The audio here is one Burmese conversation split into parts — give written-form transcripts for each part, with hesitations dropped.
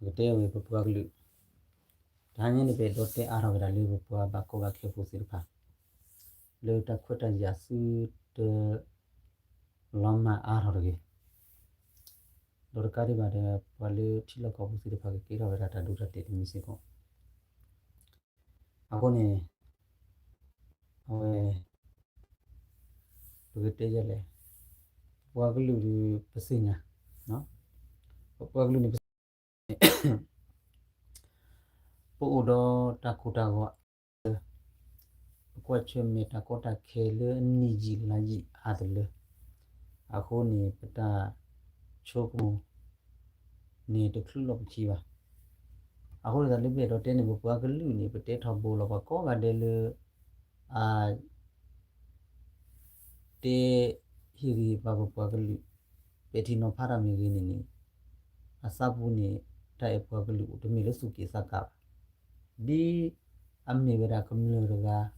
Gede we bapua gelu. Hanya ni be dote arah bera le bapua bako ba kepo sirpa. Le ta kota yasu te lama arah lagi. Dorkari bade wale chila kapu sirpa ke kira bera ta dura te misi ko. Aku ni awe gede jale. Bapua gelu di pesinya, no? Bapua gelu ni pesinya. Po udo takuta wa. Kwa cheme takota kele niji laji adle. Aku ni peta choku ni te klulok chiwa. Aku da lebe do tene bapua gelu ni pete thabo lo ko ga dele a te hiri bapua gelu peti no para mi ni asabu ni ta bapua gelu to mi le suki saka di amme bera kamlo ga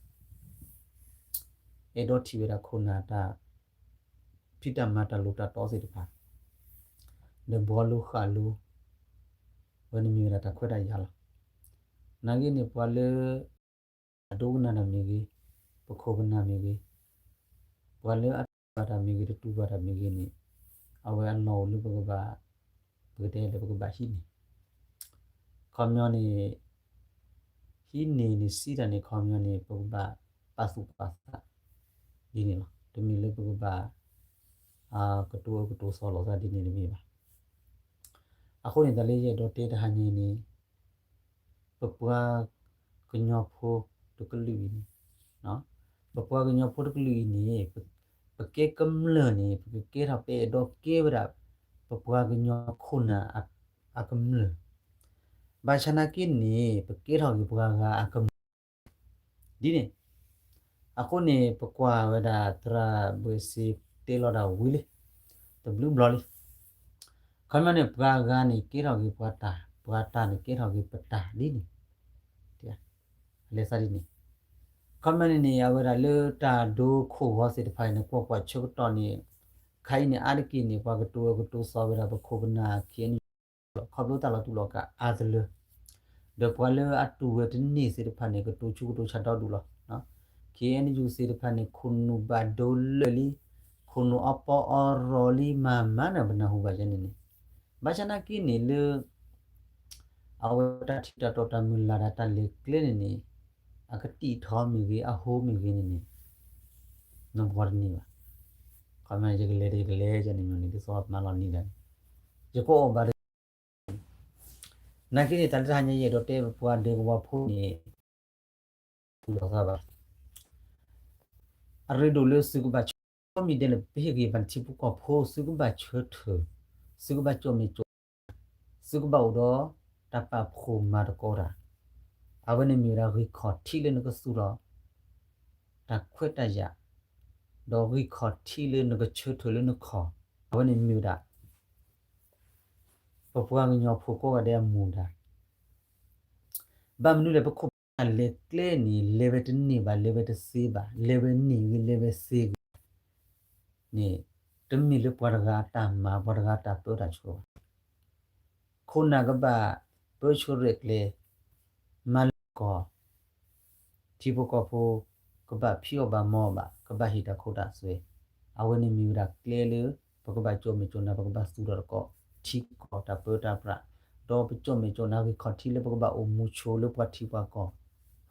edo ti bera khona ta pita mata luta tosi de pa de bolu khalu wani mi bera ta khoda yala nagi ni pale aduna na migi pokhobna migi pale atara migi tu bara migi ni awe no lu ba bede le ba hi ni kamyo ni hi ni sida ni kamyo ni ba pasu pasta ini lo demi le ba ketua solo tadi ni lebih bah. Aku ni tadi je dote dah hanya ni Papua kenyopo tu kelu ini, no? Papua kenyopo tu kelu ini, pakai kemle ni, pakai rapi doke berap Papua kenyopo na akemle. Bahasa nak ni pakai rapi Papua akem. Dini, aku ni Papua beda tra bersih telo dah wili. The blue blolly. Kalau mana peraga ni kira lagi puata ni kira lagi petah di ni, dia, lesar ini. Kalau mana ni awak le ta do kuah sedih ni kuah cukup ni, kai ni ada kini kuah ketua sahaja berkuah benar kini. Kalau tak lalu loka azle, depan le atu itu ni sedih ni ketua cukup cadau dulu, no. Kini juga sedih ni kunu badol leli, kunu apa oroli mama na benar hujan ini. Baca nak ni le awak dah tidak tahu tamu lara ta le klen ni akati thom mi aho mi ni nombor ni ba kama je le jani ni di soap malon ni dan jeko bar nak ni tan hanya ye dote puan de wa phu ni lo sa ba arre do le su ba mi de le pe ge ban chi pu ko pho su ba chhe thu su ba cho mi cho su ba do ta pa phu ma de ko ra awani mi ra record thi le no ko su ro ta khwet ta ya do record thi le no ko chhe thu le no kho awani mi da Papua nyo phu ko ga de mu da ba mnu le ko le kle ni level ni ba level c ba level ni level c ni temi le par ga ta ma par ga ta to da cho khona ga ba to cho re kle mal ko ti po ko pho ko ba phio ba mo ba ko ba hi ta khoda swe awani mi ra kle le ko ba cho me cho na ko ba su ro ko thi ko ta po ta pra do pe cho me cho na ki kho thi le ko ba o mu cho le ko thi pa ko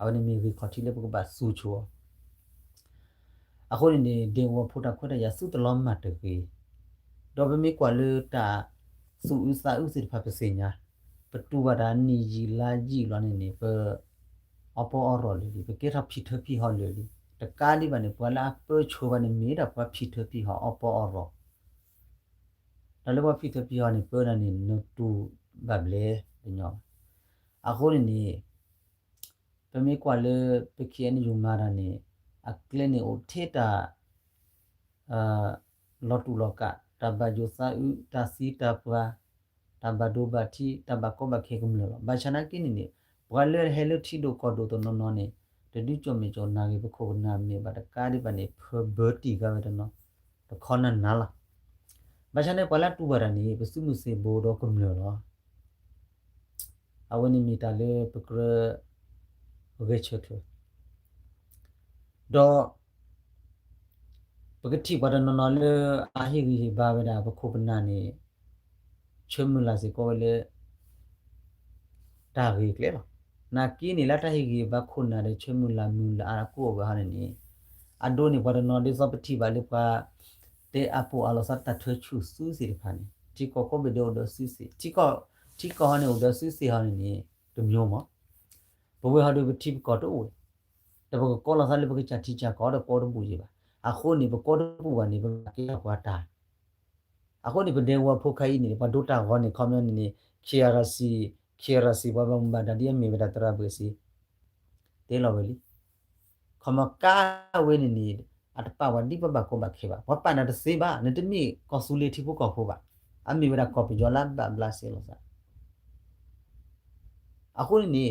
awani mi ki kho thi le ko ba su cho ako ni de wo pho ta khoda ya su tlo ma te ki do pe mi kwa le ta su u sa u si pha pe se nya patu ba da ni ji la ji lo ni pe apo oro le pe ke ra phi the phi ho le ta ka ni ba ni pwa la pe cho ba ni mi da pwa phi the phi ho apo oro da le pwa phi the phi ho ni pe na ni no tu ba ble de nyo ako ni pe mi kwa le pe ke ni yu ma ra ni a kle ni o the ta lo tu lo ka ta ba jo sa u ta si ta pwa ta ba do ba thi ta ba ko ba khe kum lo ba chana ki ni wale hello thi do ko do to no no ni de du cho me cho na ge ba kho na me ba ta ka ri ba ni pho ti ga ba no to khona na la ba chana pala tu ba ra ni ba su mu se bo do kum lo awani mitale pukre ogechetu do pagati pada nonale ahi gi babada bakobna ni chumula si ko le ta gi kle na ki ni la ta hi gi bakhuna de chumula mula ara ko ba hani ado ni pada no de sopati ba le pa te apo alo sa ta thwe chu su si de phani ti ko be do su si ti ko hani do su si hani ni to myo mo bo we ha do ti ko to we te bo ko la sa le bo cha ti cha ko do ko do bu ji ba a kho ni bo ko do bu ba ni ba ke kwa ta a kho ni bo de wa pho khai ni ba do ta ho ni khom ni KRC ba ba ba da dia me ba tra ba si te lo we li khoma ka we ni at pa wa di ba ko ba khe ba wa pa na de se ba ne de mi ko su le thi pho ko pho ba a mi ba ko pi jo la ba bla se lo sa a kho ni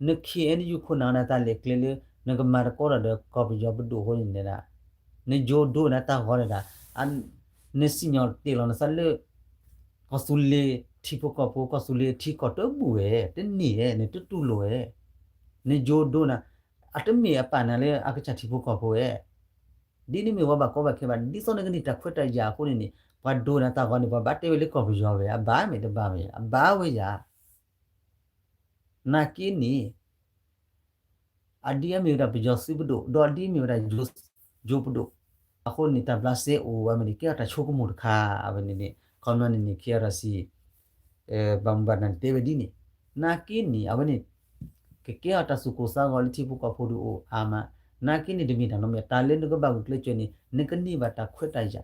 ne khi en yu khu na na ta le kle le ne ga ma ko ra de ko pi jo bu do ho ni na ne jo do na ta ho ra da an ne si nyo te lo na sa le ko su le thi pho ko su le thi ko to bu e te ni e ne tu tu lo e ne jo do na at mi a pa na le a ka cha thi pho ko pho e di ni mi wa ba ko ba ke ba di so ne ga ni ta khwet ta ya ko ni ba do na ta ko ni ba te le ko pi jo be a ba me te ba me a ba we ya na ki ni adia mi ra pi jo si bu do do di mi ra jo bu do a ko ni ta bla se o wa me ni ke ta cho ko mu kha a ba ni kon na ni ke ra si bamba na te be di ni na ki ni a ba ni ke ata su ko sa go li thi bu ko pho du o ama na ki ni de mi ta no me ta le no ko ba ku kle chwe ni ne ka ni ba ta khwet ta ya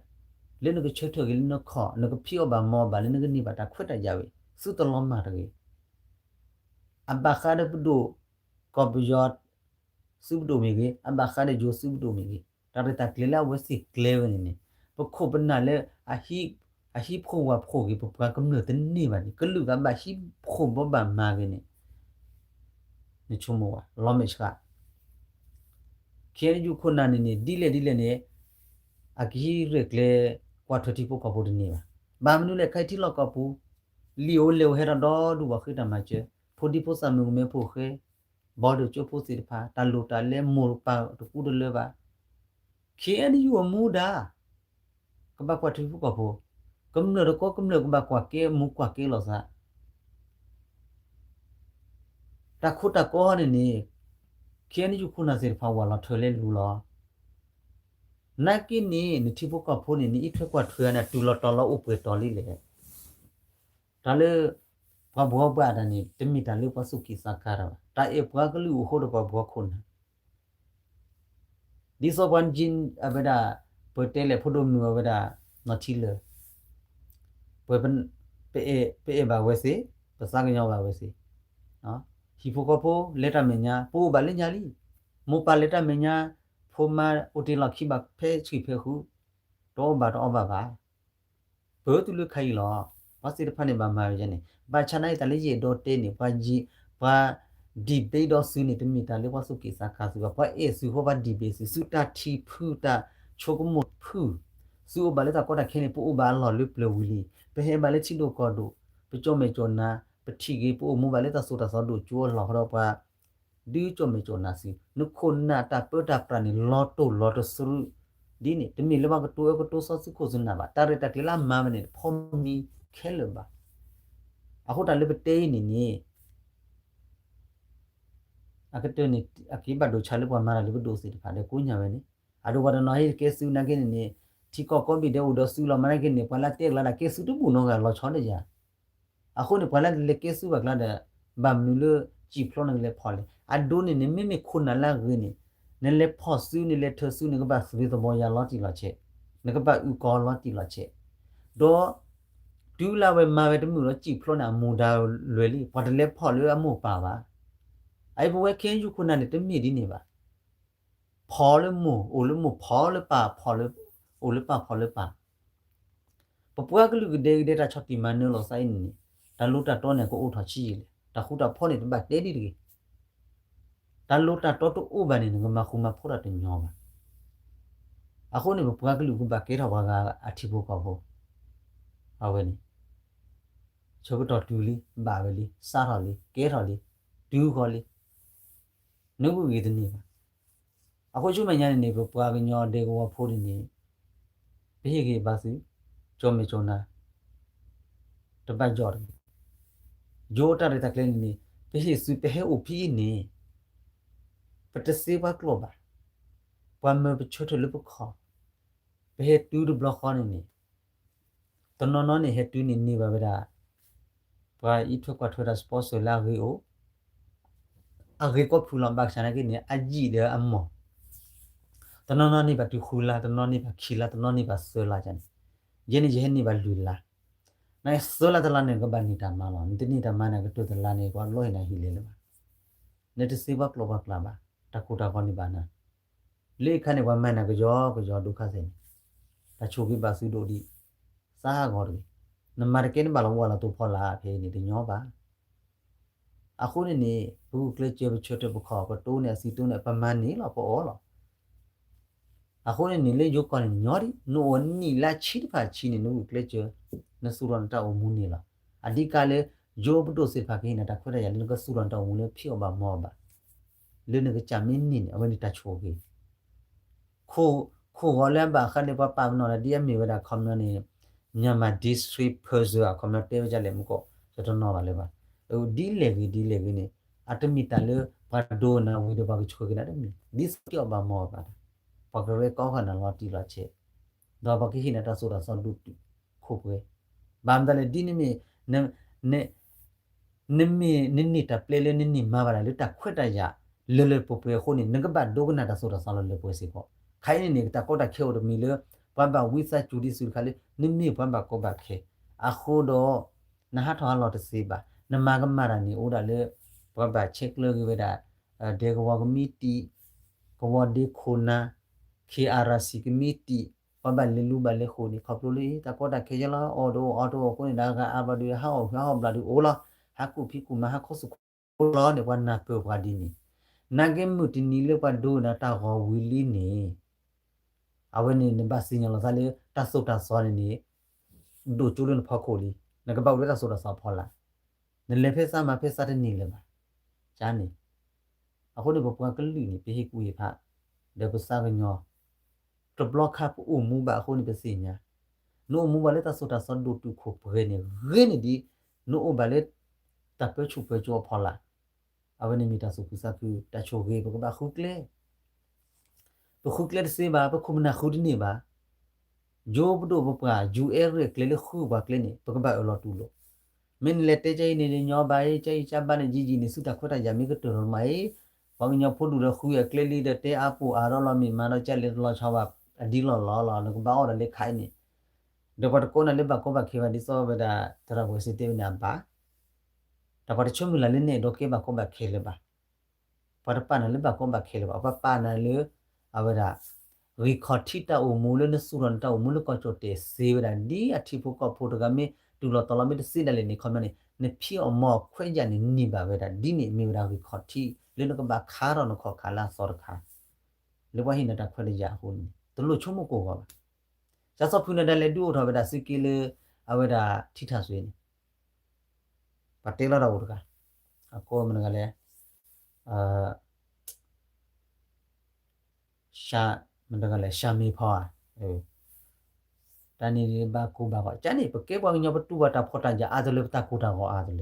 le no ko chwe thwe ge no kho no ko phi o ba mo ba le no ko ni ba ta khwet ta ya we su to lo ma ta ge aba kha de bu do ko bu yo su bu do mi ge aba kha de jo su bu do mi ge ta re ta kle la we si kle we ni po kho ba na le a hi pho wa pho ge po ka kam no te ni ba ni ka lu ga ba hi pho bo ba ma ge ni chumo wa lo me cha ke ju khu na ni di le ne a ki re kle kwa thoti po ka po ni ba mnu le khai ti lo ka pu li o le he ra do du wa khita ma che pho di po sa mu me pho khe bo do chu pho si pha ta lo ta le mo pa to ku de le ba ke ni yu mu da ka ba kwa thoti po ka po kam no ko kam no ba kwa ke mu kwa ke lo sa ta khu ta ko ni ke ni yu khu na se pha wa la thwe le lu lo na ki ni thi po ka pho ni i thwe kwa thwe na tu lo to lo u pwe to li le ta le ba bo ba da ni te mi ta le pa su ki sa ka ra ta e pwa ka lu ho do ba bo khon di so ban jin a ba da po te le pho do mi ba da no thi le po ban pe e ba we se pa sa ga nya ba we se no hi pho ko pho le ta me nya po ba le nya li mo pa le ta me nya pho ma o te la khi ba phe chi phe hu to ba ba bo tu lu khai lo ba si de pha ne ba ma ye ne ba cha nai ta le ye do te ni ba ji ba di be do su ni te mi ta le wa su ki sa kha su ba e su ho ba di be su ta thi phu ta cho ko mo phu su ba le ta ko ta khe ne po ba lo lu ple wi li pe he ba le chi do ko do pe cho me cho na pe thi ge po mo ba le ta so ta so do cho lo ho ba di cho me cho na si nu khon na ta pe ta pra ni lo to su di ni te mi le ba ko to so su ko su na ba ta re ta ke la ma ne pho mi khe le ba a ho ta le pe te ni ni a ka te ni a ki ba do cha le ba ma le do si ta le ko nya we ni a do ba no hi ke su na ke ni thi ko bi de u do su lo ma ke ni pa la te la ke su tu bu no ga lo cho ne ja a ho ni pa la le ke su ba la da ba mi le ji phlo na le pho le a do ni ni mi khu na la ge ni ne le pho su ni le tho su ni ga ba su bi to bo ya lo ti la che ne ga ba u ko lo ti la che do du la we ma we de mu lo ji phlo na mu da lwe li pa de le pho le a mu pa ba ai bo we khen yu khu na ne te mi di ni ba pho le mu o le mu pho le pa pho le o le pa pho le pa pa pwa ga lu de ta choti ma ne lo sai ni ta lu ta to ne ko o tha chi le ta khu ta pho ne ba te di di ta lu ta to o ba ni ne ma khu ma pho ra te nyo ba a khu ne pa pwa ga lu ba ke ra ba ga a thi bo ka ho a we ni ချိုးတော့တူလီဘာပဲလီစားတော်လီကဲတော်လီဒူးခေါ်လီနှုတ်ကြီးတဲ့နေပါအခုချုံမညာနေပပွားကညောဒေကောဖိုးနေဘေးကြီးပါစီကြောမေချောနာတပတ်ကြော်တယ်ဂျိုတာရတဲ့ကလင်းနေဘေးစုပဲဟဲအိုဖီနေပတစေဘကလောပါပွားမပချိုထလပခေါ်ဘေးတူဒဘလခေါ်နေတနော်နော်နေဟတူနေပါဗရာပွားဤထွက်ကွာထွက်တာစပေါ်ဆိုလာရီအိုအဂေကောဖူလမ်ဘက်ဆန်ကိနေအဂျီတဲ့အမောတနော်နော်နေပါတူခူလာတနော်နေပါခီလာတနော်နေပါဆွလာချန်ယင်းယင်းနေပါလူလာနိုင်ဆွလာတလာနေကဘာနီတာမာလောနိတနီတာမာနာကတူတလာနေကွာလောနေဟီလေလပါနေတစီဘကလောဘကလာပါတကူတာကောနိပါနာလေခနဲ့ဝမနာကကြောဒုက္ခစင်တချိုကိပါစုတို့ဒီစားကောဒီနမရကင်းဘာလောဝလာတူဖောလာဖေးနေတညောပါအခုနေဘူးကလချေဘချွတ်ဘခေါ်ကတိုးနေစီတိုးနေပမန်နေလောပေါ်လောအခုနေလေယုတ်ကောညောဒီနိုဝနီလာချီတဖာချီနေနုကလချေနဆူရန်တာအမူနေလားအဒီကလေဂျိုဘတိုစေဖာကိနေတာခွရရလကဆူရန်တာအမူလေဖြောပါမောပါလေနကချမင်းနေအဝနိတချိုကေခိုဝလန်ဘာခနေပပမနော်ဒီအမီဝဒါကွန်မြူနီမြန်မာ district perser community ကြလေမကောစတနော်ပါလေပါဒီလေကြီးနေအတမီတလေဘာဒိုနာဝီဒဘာချိုကေနာတယ်ဒီစပြောပါမောပါပကရဲကောခနာလောတီလာချေတော့ဘကိဟိနတာဆိုတာဆောဒုခုပွဲဘာမဒလေဒီနိမီနိတာပလေလေနိမာပါလေတခွတ်တရလေပပွဲခုနိငကဘတ်ဒိုကနာတာဆိုတာဆောလေပွဲစီကောခိုင်းနေတာကောတာခေော်မီလေဘဘဝိစာချူဒီစုခါလေနိဘဘကောဘခေအခုတော့နဟထောလောတစီပါနမကမရနီအိုဒါလေဘဘချက်လေဝဒဒေကဝကမီတီကဝဒီခိုနာKRC ကမီတီဘဘလေလူဘလေခိုနီခပလိုလေတကောတာခေကြလာအော်တိုကိုနေတာကအဘဒူဟောဘလာဒူအိုလာဟာကူဖီကူမဟာခိုစုကိုလောနေဝနာပေဘဒီနီနာဂေမူတီနီလေပဒိုနာတာဟောဝီလီနီအဝနေနဘစင်းရလစားလေတဆုတ်တာစောနေဒိုချိုလန်ဖခိုလီနကပောက်လေတဆုတ်တာစောဖောလာနလေဖေဆာမဖေဆာတနီလေပါချာနေအခုဒီဘပွားကလီနီပေဟီကူရဖဒေပစာကညောတဘလော့ခပ်အူမူဘာအခုနေပစီညာနိုမူဘာလေတဆုတ်တာစောဒိုတူခိုပရေနေရင်းဒီနိုဘာလေတပချူပချောဖောလာအဝနေမီတာဆုကူစာကူတချိုကေဘကဘာခုကလေပခုကလက်စေဘာပခုမနာခုဒီနေပါဂျိုဘဒိုဘပဂျူအဲရကလေခုဘာကလေနေပကဘာအလောတူလို့မင်းလက်တဲချိနေညောပါရေးချိချပါနေကြီးနေစုတာခွတ်တာရမိကတော်မိုင်ဘောင်ညဖို့လူရခုရကလေလီတဲ့တဲအပူအာရောလမီမနောချက်လေလောချောပါအဒီလောနကဘာအော်လေခိုင်းနေဒဘတ်ကိုနလေဘကောဘခေဝဒီစောဘဒတရဘဝစီတေနာပါတပတ်ချုံမလလနေဒိုကေဘကောဘခေလေပါပရပနလေဘကောဘခေလေပါပပနလေအဝဒရီခေါ်တီတာအမူလနဆူရန်တာအမူလကချိုတေစေဝဒဒီအတိဖို့ကဖို့တကမေတူလတလမေစီဒလေနေခမနေနေဖြီအမောခွဲကြနေနိပါဝဒဒီနေမေဝဒရီခေါ်တီလေနကဘာခါရနခေါ်ခါလာစောရခါလေဝဟိနတာခွဲကြဟုန်တလို့ချုံမကိုပါဇာစဖုန်ဒလေဒူထောဝဒစကီလေအဝဒထိထဆွေနေပတေလာတော့ကအကောမနကလေရှာမတကလည်းရှာမေဖောတန်နေဘာကိုဘာကကျန်နေပကေပေါ်ညဘတူဘတာဖောတာကြအားတယ်တာကိုတာဟောအားတယ်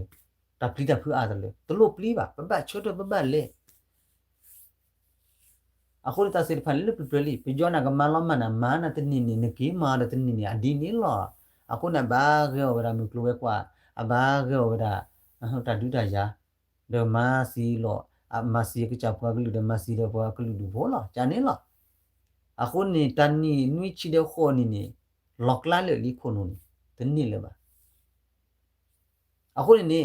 တပလီတဖူအားတယ်တလို့ပလီပါပပချွတ်ပပလေအခုတဆစ်ဖန်လပပလီပဂျောနာကမလမနာမာနာတနိနိနကီမာတနိနိအဒီနီလောအခုနဘာရောဝရမကလွဲကွာအဘာရောဝရဟောတဒူတာယာဒမာစီလောအမစီကချပွားကလူဒမစီတော့ပွားကလူဒဘောလားဂျာနေလားအခုနေတန်နီနွိချီတဲ့ခေါ်နေလောကလာလေလီခုံနုတနိလေပါအခုနေ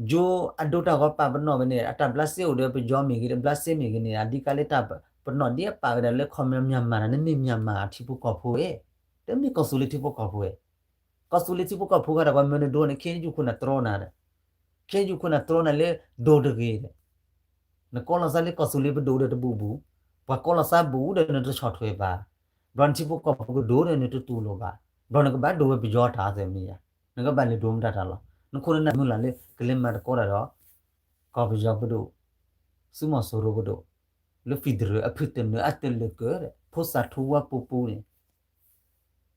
ဂျိုအဒိုတာကပပနောဘနေအတဘလဆေအိုတဲ့ပဂျောမီကြီးဘလဆေမီကြီးနေအဒီကလေတပ်ပနောဒီပါကလေခေါမမြန်မာနနိမြန်မာအထိပုကဖိုးတမီကဆူလီတိပုကဖိုးကဆူလီတိပုကဖိုးကတော့မနဒိုနေခေဂျူခုနထရောနာခေဂျူခုနထရောနာလေဒိုဒဂေနကောလာဇာလေကဆူလီဘဒိုဒတဘူဘူးပကောလာဆာဘူးတဲ့နတချော့ထွေးပါဘရန်တိပုကဖိုးဒိုတဲ့နတတူလိုပါဘရန်ကဘဒိုဘပြောထားတယ်မီယာငကဘလေဒိုမတတာလား နခုနမလာလေကလမတ်ကောရတော့ကောဘကြောဘဒုစုမဆိုရဘဒုလဖီဒရအဖစ်တနအတလကရဖိုစာထူဝပူပူနေ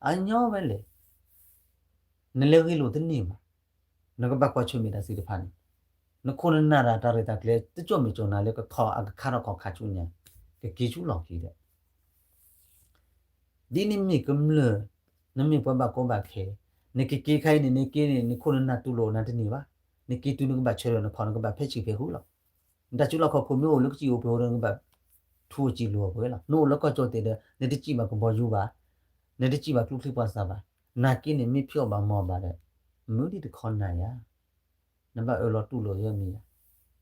အညောပဲလေနလေဂီလို့တနေမှာနကဘကွာချွမီတာစီတဖာနေနခုနနာရာတာရတာကလေတကြွမီကြုံနာလေကခေါအခါရခေါခါချူညာကကေချူလောက်ကြီးတဲ့ဒီနိမိကမလနမိပဘကောဘခဲနေကေခိုင်နေကေနေခုနနာတူလို့နာတနေပါနေကေတူနကဘချေရနဖောင်းကဘဖက်ချီဖေဟုလောက်ဒါချူလောက်ခေါခုမျိုးလုကကြီးကိုပြောရကဘထူကြည့်လို့ပဲလားနို့လောက်ကကြောတဲ့နေတကြည့်မှာကဘောယူပါနေတကြည့်ပါကလုခလိပါစားပါနာကိနေမိဖြော့ပါမောပါတဲ့မူဒီတခွန်နာယာနံပါတ်အလောတူလို့ရမီ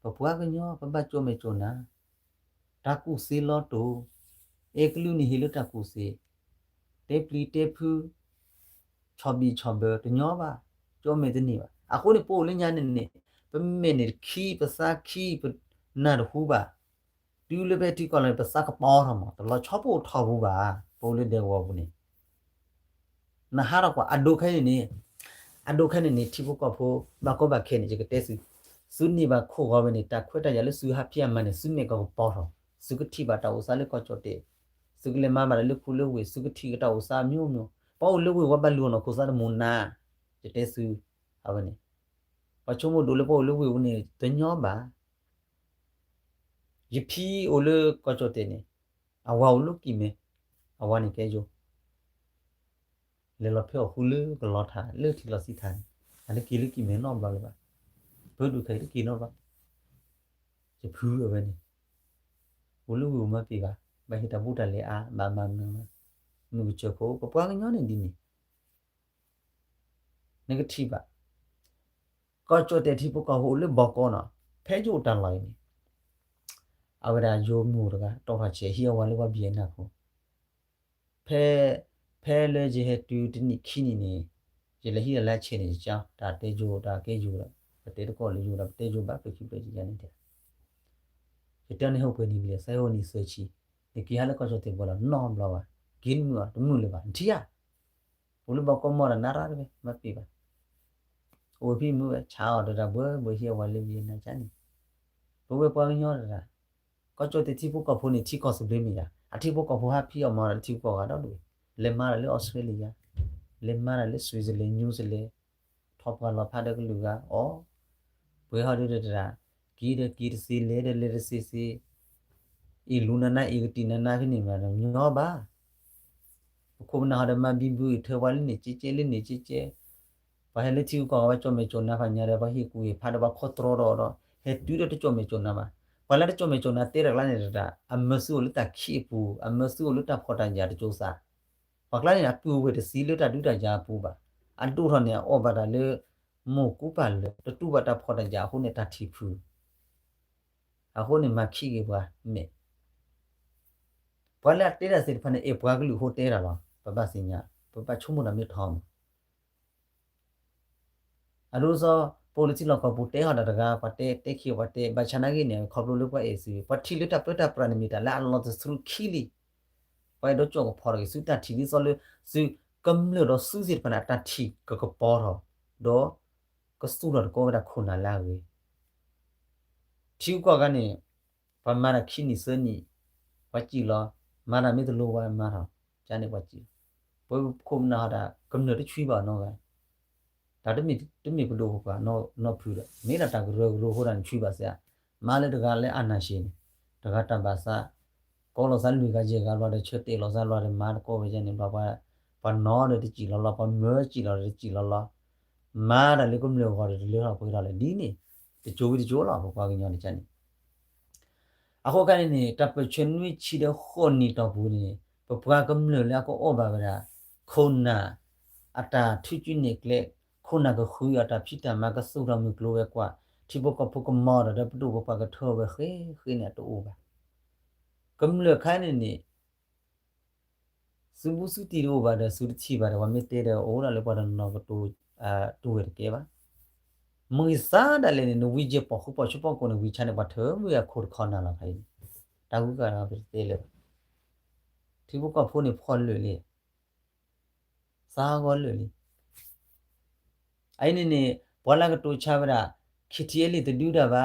ပပွားကညောပပကြိုမေကြိုနာတာကုစီလောတိုဧကလူနီဟီလတာကုစီတေပလီတေဖူချောဘီချောဘတညောပါကြိုမေတနေပါအခုနေပို့လင်းညာနေပမေနေခီပစာခီပနာဟူပါတူလဘတီကလည်းပစာကပေါ်ရမှာတလောချောဖို့ထောက်ဘူးပါပို့လေတဲ့ဝဘူးနေနဟာရကွာအဒိုခိုင်းနေအဒိုခိုင်းနေတိဖို့ကဖို့ဘကောဘခဲနေကြတဲ့စုနိဘခိုဂောဘနေတာခွတ်တရလစုဟာပြမနေစုနေကောပေါ်တော့စုကတိပါတောစားလေကောချောတဲ့စုကလေမမလည်းခုလို့ဝေစုကတိကတောစားမျိုးမျိုးပေါ့လို့ဝေဝဘလူနော်ကိုစားမွန်နာတဲ့စုအဝနေပချုံမဒိုလေပေါ့လို့ဝေဝနေတညောပါယဖီအိုလေကောချောတဲ့နေအဝါလို့ကိမေအဝါနေကဲကြလေလဖေဟူလေကလောထားလေတီလစီထိုင်အဲ့လေကီလကိမေနော်ဘာလဲပါဘုဒ္ဓခေကီနော်ပါယဖူးပဲနေဘလူဝမပြေပါဘဟိတဘုဒ္ဓလေအာမမမနုချဖို့ပပွားကညောနေဒီနေ negative ပါကောချောတဲ့တိပကဟိုလေဘောကောနော်ဖဲကြိုတန်လိုက်နေအဝရာယိုမှုတကတော့ဖချေဟီယဝါလေဝပြေနာကိုဖဲလေဂျီဟက်တူတနိခိနီနေရေလေဟီလက်ချေနေချာဒါတေဂျိုဒါကေဂျိုဒါတေတကောလေဂျိုဒါတေဂျိုဘာပခိပကြီးရနေတဲ့ဒီတန်ဟုတ်ပွေနေပြီဆဲဟိုနီဆွေချီဒီကီဟာလကောချောတဲ့ဘောလာနော်ဘလာဝဂင်းမူတမှုလေပါတီယာဘလူဘကောမောရနာရာပဲမပြေပါအိုဖီမူချာအော်ဒါဘဘဟီဝါလေပြေနာချန်ဘဘပွားညောတာကောချောတဲ့တိဖို့ကဖိုနေတီကောစဘလီမီယာအတိဖို့ကဖိုဟာဖီအမောရတီကောကတော့လေလေမာလေဩစတြေးလျလေမာလေဆွစ်ဇာလန်နယူးဇီလန်ထောပ်ကလာဖာဒကလူကအော်ဘွေဟာရတဲ့တာကီရစီလေစီဤလူနာနာဤတီနာနာခနေမှာညောပါခုမနာရမဘီဘူထေဝါလနေချီချေလေးနေချီချေဘာဟဲလေချီကောဝါချောမေချောနာဖာညာရဘာဟီကူဖာဒဘာခေါတရောရောဟဲတူရတချောမေချောနာပါဘာလာတချောမေချောနာတေရလာနေတာအမဆူလတခိပူအမဆူလတဖော်တန်ကြတချိုးစားဘာကလာနေပူဝဲတစီလတဒုတကြပူပါအတူရနေအော်ဘာဒါလေမိုကူပါလေတတူဘတာဖော်တန်ကြခုနေတာတီဖူအခုနေမခိကေပါမေဘာလာတေရစစ်ဖနေအပွားကလူဟိုတေရလားပပစညာပပချုံမနာမြေထောင်းအလို့ဆိုပိုလီတီလောက်ကဘူတေဟာတကားပတေတေခိဝတေဘချနာကိနေခေါပလိုလပအေစီပတိလတပတပရနမီတာလာလောတစရူခီလီဝိုင်ဒိုချောကဖော်ရစုတတီလီဆိုလစုကမ်လရဆူစီပနာတတီကကပေါ်တော့ဒေါ်ကစတူရကောဒါခုနာလာဝေချီကောကနေပမာနခိနီစနီဝချီလောမာနာမီတလိုဝါမာဟာကျန်နေဝချီဘုခုမနာတာကမ်နရချွီပါနော်ကဒါတမီဘလို့ကနော်ဖူးတယ်မေလာတာကရိုဟိုရန်ချွီပါစရာမာလေတကလည်းအနာရှင်တကတပါစာကောလောဆန်လူကကြေကလောတဲ့ချက်တေလောဆန်လောတဲ့မာကောဝေနေဘာပနော်တဲ့ကြည်လောပမဲကြည်လောတဲ့ကြည်လောမာရလေကုမလို့ခေါ်တယ်လေတော့ပြောရလေဒီနေတချိုးလောဟောကွာကညောနေချန်နေအခုကနေတပ်ပချွန်ဝီချီတဲ့ခွန်နီတော့ဘူးနေပပကကမလို့လေကောအော်ဘာဗရာခုနာအတာထွချွနေကလေခုနာကခူရတာဖြစ်တာမကဆူရမကလိုကွာတိဘကဖုကမောရတဲ့ပတူဘပကထောပဲခေနေတူဘာကမလို့ခိုင်းနေစုဘူးစုတီရောဘာတဲ့စုချီဘာဝမေတဲတဲ့အိုးရလေပါတော့တော့တူရကေပါမွေစားတယ်လေနဝီဂျပခုပချပကိုနဝီချနေပါထောမွေခုခနာလာခိုင်းတာကူကတော့ပဲတဲလေတိဘကဖုန်ဖော်လေစားကောလေအဲ့နေ ဘောလာကတိုချဗရာခီတီအလီတဒူဒါပါ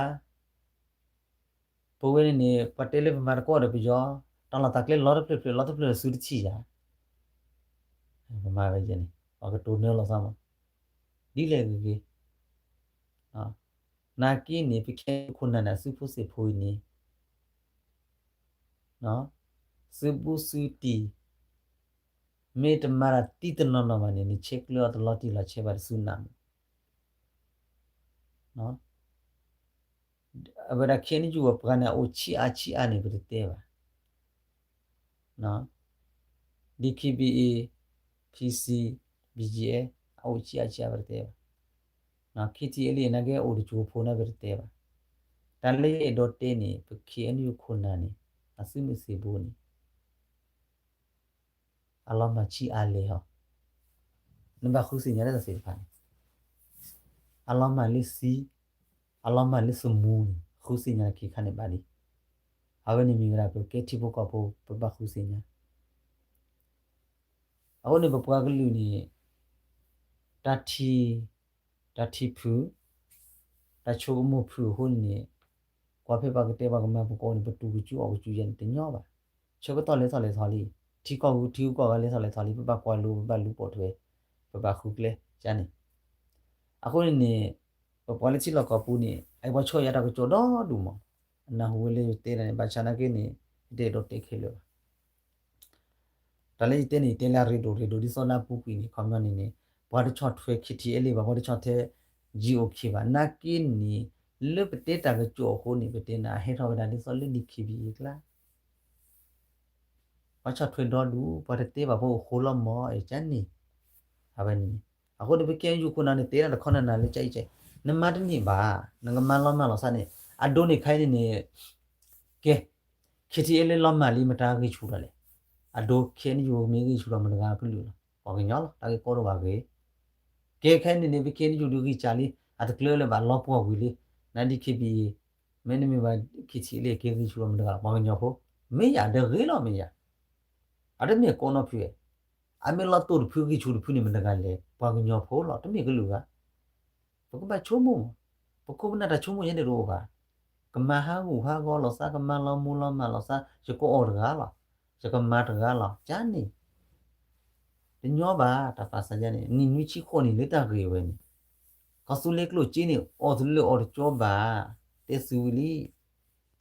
ပိုဝဲနေပတဲလေမာကောရပကြောတောင်းလာတကလေလော်ပလေလော်ပလေဆူချီယာဘာမှပဲကျနေဘာကတိုနေလောစမ်းဒီလေကြီးနော်နာကီနေပခဲခုနနာစုဖို့စေဖိုးနေနော်စုဘူးစုတီမေတမာရတီတနော်နော်မနေနေချက်လောတလော်တီလာချက်ပါစုနာနော်အဘရခင်းကျူပကနာအိုချီအာနေပြတဲ့ပါနော် DKBA PC BGA အိုချီအာပြတဲ့ပါနော် KTL နဂဲအိုချူဖိုနာပြတဲ့ပါတန်လေးဒေါ်တေနေပခေအန်ယူခုနာနေအစုမစီဘူးနေအလောမချီအားလေဟောနံပါတ်ခုစီညာတဲ့စေဖာအလောမလီစီအလောမလီစမူခုစီညာခိခနဲ့ပါလီအဝနေမင်္ဂလာပကေတီဘကပိုပပခုစီညာအဝနေပပွားကလူနေတတီဖူတချိုမဖူဟိုနေကွာဖေပါကတဲ့ပါကမပကောနေပတူကျူအောင်ကျူရင်တင်ညောပါချိုကတော့လဲဆော်လဲဆော်လီထီကောက်ထီကောက်ကလဲဆော်လဲဆော်လီပပကွာလူပလူပေါ်ထွဲပပခုကလေကျန်နေအခုနေပေါ်လချီလောက်ကပူနေအိုင်ဘချောရတာကကြောတော့ဒူမနာဟိုလေတဲနေဘာချနာကေနေဒေတော့တေခဲလို့တလေးတဲနေတဲလာရီဒိုဒီစောနာပူပီနေခေါမနေဘာတချော့ထွဲခီတီအလေးဘာတချော့တဲ့ဂျီအိုခေပါနာကင်းနေလပတေတာကကြောဟိုနေပတေနာဟေထောဒါဒီစောလနီခီဘီကလာဘာချော့ထွဲတော့လူဘာတေဘာဘောဟိုလမောအချန်နေအဘနီအခုဒီပကဲယူခုနာနေတဲတာခဏနာလေးကြိုက်နမတနေပါငကမန်လောမလောစနေအဒိုနေခိုင်းနေကဲခီတီအလေးလောမလီမတာကြီးချူတယ်အဒိုခဲနေယူမင်းကြီးချူတော့မတကားဘူးလို့ဘာကညောတာကေကောတော့ပါကေကဲခိုင်းနေပကဲယူလူကြီးချာလီအတကလေးလည်းဘာလောပွားဝီလီနိုင်ဒီခီဘီမင်းနေပါခီတီအလေးကေကြီးချူတော့မတကားဘာကညောဖို့မေးရတဲ့ရေလောမေးရအဲ့ဒါမြေကောနော်ဖြူအမေလာတူဖြူကြီးချူဖြူနေမတကားလေဘာကညောဖို့လို့တမေကလူကပကဘာချုံမပကဘနာတချုံမရနေရောပါကမဟာဟူဟာကောလောစာကမလောမူလောမလောစာစကောအော်ရလာစကမတ်ရလာချာနေညောပါတဖာစကြနေနိနွီချီခိုနေလက်တကေဝဲနေကဆူလက်ကလို့ချင်းနေအော်သူလို့အော်ကြောပါတေဆူလီ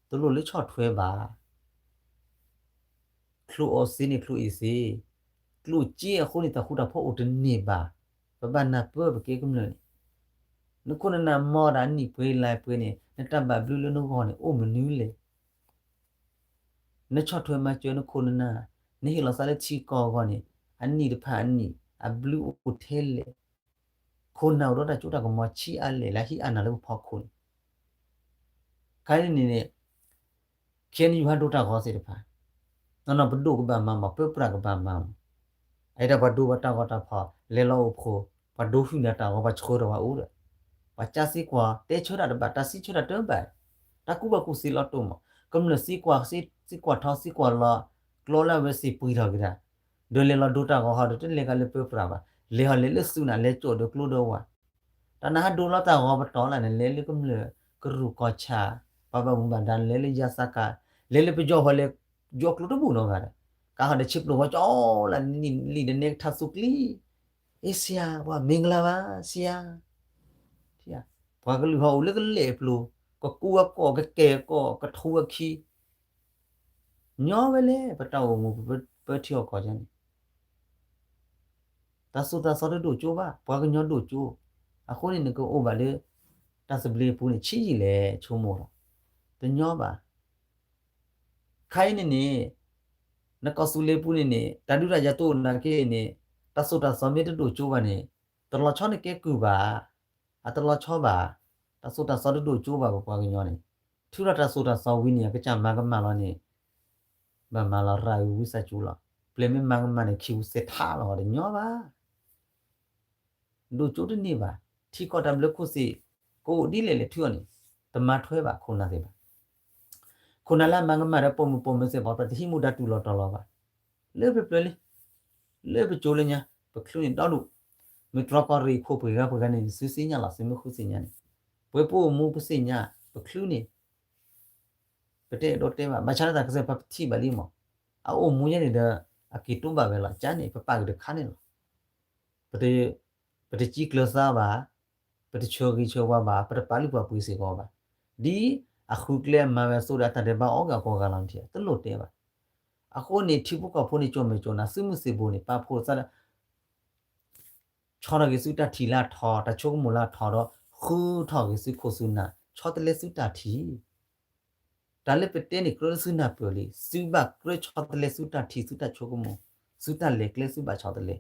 သူလို့လက်ချော့ထွဲပါခလူအော်စင်းနေခလူအီစီခလူချီအခုနေတာခုတာဖို့အတနေပါပပနာပဘကေကမလို့နခုနနာမော်ဒါနိပွေးလိုက်ပွေးနေနတဘဘလူလူနုခေါနေအိုမနူးလေနချော့ထွဲမကျွနခုနနာနေဟီလောစာလက်ချီကောခေါနေအနိတဖာအနိအဘလူအိုထဲလေခုနာတော့တချို့တကမချီအလေလာဟီအနာလို့ဖောက်ခုခိုင်းနေနေခင်ယူဟာဒိုတာခေါ်စေတဖာနော်ဘဒုကဘာမမပပရကဘာမအဲ့ဒါဘဒုဘတာကတာဖာလေလောဖိုဘဒုဖူနေတာကဘာချိုးတော့ဦးဘာချစီကွာတဲချိုးတာဘာတစီချိုးတာတော့ဘာတကူဘကူစီလော့တုံကမ္လစီကွာစီကွာထောစီကွာလာကလောလာဝစီပူရကြဒိုလေလောဒိုတာကဟာဒိုလေကလေပပရပါလေဟာလေလဆုနာလေချိုဒကလိုတော့ဝါတနာဒိုလာတာကဘတော်လာနေလေကမ္လကရုကောချာဘဘဘဒန်လေရစကာလေပကြောဟလေဂျောကလိုတော့ဘူးနော်ကာဟာဒချစ်လို့ကြောလာနီလီဒနေထဆုကလီအေဆီယာဝါမင်္ဂလာပါဆီယာတီယာဘာကလူဟောလေကလေပလိုကကူကောကကဲကောကထူခီညောပဲလေပတောမူပထျောကောချန်တဆုတဆောတို့ကျိုးပါဘာကညောတို့ကျိုးအခုနေကောအိုပါလေတဆပလီပူနေချီကြီးလေချုံမောတညောပါခိုင်းနေနကဆူလေပူနေတဒုရရတိုနာကေနေတဆုတဆောမေတတို့ကျိုးပါနေတလချောနေကဲကူပါအတလချောပါတဆုတဆောတို့ကျိုးပါဘာကညောနေထူရတဆုတဆောဝီနေကကြမကမလောနေဘာမလာရာဝိစချူလာပလေမမမနေကျူစက်ထားလောညောပါတို့ကျိုးတနေပါထီကောတဘလခုစီကိုဒီလေလေထူနေတမထွဲပါခုနာစေပါခုနလာမငမရပုံမစေပါတတိမှုဒတူလောတော်လောပါလေပပလေလေပချိုးလညာပခလူရင်တောက်လို့ မထရကရီခိုပွေကပကနေစစညာလာစမခုစညာပွေပို့မှုပစညာပခလူနေပတဲ့တော့တဲမှာမချာတာကစပတိပါလိမအိုမူရနေတဲ့အကီတုံးပါပဲလားကျန်နေပပကတဲ့ခါနေလားပတဲ့ကြီးကလစားပါပတဲ့ချိုကြီးချိုပါပါပတဲ့ပါဠိပွားပွေးစီကောပါဒီအခုကလေးမှာပဲဆိုတာတဲ့ဘာဩကကောကလမ်းပြတလို့တဲပါအခုနေထိဖို့ကဖို့နေကြုံမကြုံနာစမှုစေဖို့နေပါဖို့စားချောရကစုတထီလာထော်တချို့မလာထော်တော့ခူထော်ကစုခိုစုနာချောတလေစုတထီဒါလည်းပတဲ့နေကရစုနာပလီစုဘကရချောတလေစုတထီစုတချို့ကမစုတလေကလေစုဘချောတလေ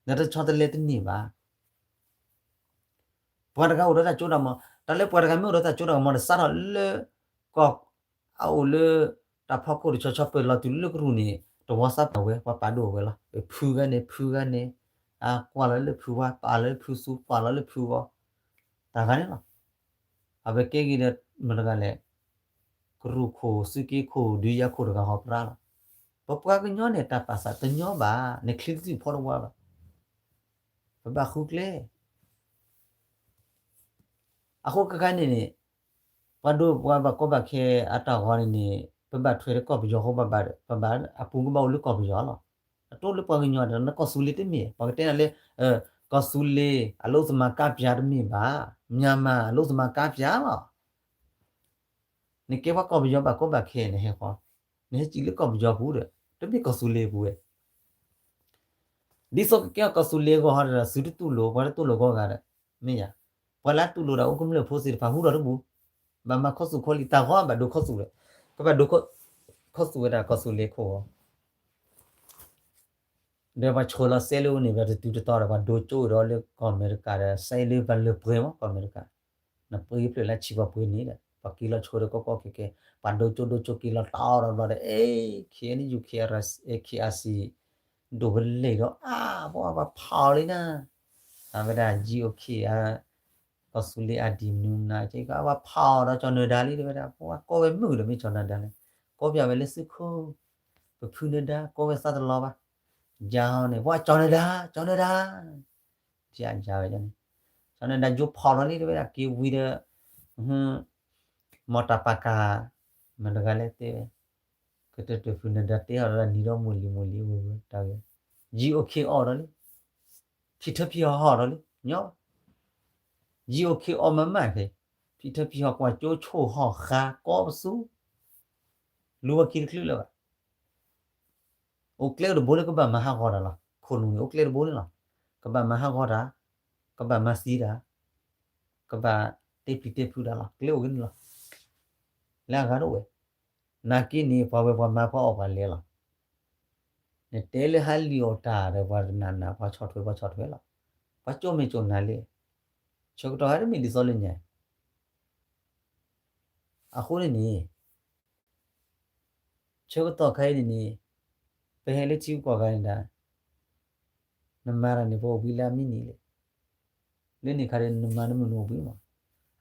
နာတချောတလေတနေပါပွားတကောရတာချိုးတော့မဒါလည်းပွားတကမျိုးရတာချိုးတော့မစားတော့လေကောအော်လေတဖောက်ကိုချောချောပလာတူလေကရူနေတော့ဝါဆပ်တော့ဝဲပါဒိုဝဲလားဖူကနေကွာလည်းဖူပါပါလည်းဖူစုပါလည်းဖူပါဒါကလည်းလားအဘကေကြီးတဲ့မလကလည်းကရုခိုစကီခိုဒီယာခိုရကဟောပရာပပကညောနေတာပါစာတညောပါနေခလစ်စီဖော်ဝါပါဘခုကလေအခုကကနေနေပဒိုဘွားဘကောဘခဲအတာဟောနေပဘထွေကောပယောဟောဘဘအပူကဘောလူကောပယောလားတိုးလပငညောတယ်နကောဆူလီတမီပကတဲ့လေကောဆူလီအလို့စမကပြားတမီပါမြန်မာအလို့စမကပြားပါနေကေဘကောပယောဘကောဘခဲနေဟေခေါနေကြည့်လကောပယောဘူးတဲ့တမီကောဆူလီဘူးရဲ့ဒီစောကကောဆူလီကိုဟာရစူတူလိုဘာတူလိုကောကရမေယာဘလာတူလိုရာဥကမလေဖိုးစီဖာဟူရဘူးဘာမခောဆူခေါလီတာဟောဘဒိုခောဆူလေကဘဒိုခောဆူရကောဆူလီခိုเดี๋ยวว่าโชลาเซลูนี่ว่าတူตอว่าโดโจรอเลกอเมริกาไซเลบัลเลเปรมอเมริกานะปรีเปละชิบะปรีนี่แหละปะกิลาโชรก็เคปะโดโจกิลาตอรอเอ้เคนี่อยู่เคอาร์เอเคอาซีดูเบลเลยก็บ่ว่าพอเลยนะเวลาจีโอเคก็สุลีอดีนูนะใจก็ว่าพอแล้วจอเนดาลีเวลาบ่ว่าก็เวมือเลยไม่จอนะดาเลยก็เปียเวลสึโคปะพูเนดาก็เวซาตลอป่ะจ้าเนี่ยว่าจอนะดาจ้าไปจังจอนะดาอยู่พอแล้วนี่เวลากีวีเดมอตาปากามันก็เลยเตก็จะพูนะดาเตอแล้วนี่ดอมูลีเว้ยตาจีโอเคออแล้วนี่พี่ทับพี่ฮอแล้วนี่เนาะจีโอเคออมาเลยพี่ทับพี่ฮอกว่าโจโชฮอคาก็สู้รู้ว่ากินคลื่นแล้วโอเคเลยबोलेก็บะมหากอดาล่ะคนนึงโอเคเลยबोलेล่ะก็บะมหากอดาก็บะมาซีดาก็บะเตปิพูดาล่ะเคลโอกินล่ะแล้วก็ด้วยนากินี่พอไปพอมาพอออกมาเลยล่ะเนี่ยเตเลฮัลลิโอตาเรว่านาพอช็อตไว้ล่ะพอโจไม่โจนาเลยชกตอหามีดิซอลิเนี่ยအခုนี่ชกตอไข่นี่ไปให้เลจิวกว่ากันดานมารานี่บ่วิลามินี่လေနေခါတဲ့နမနမနိုပြီးမှာ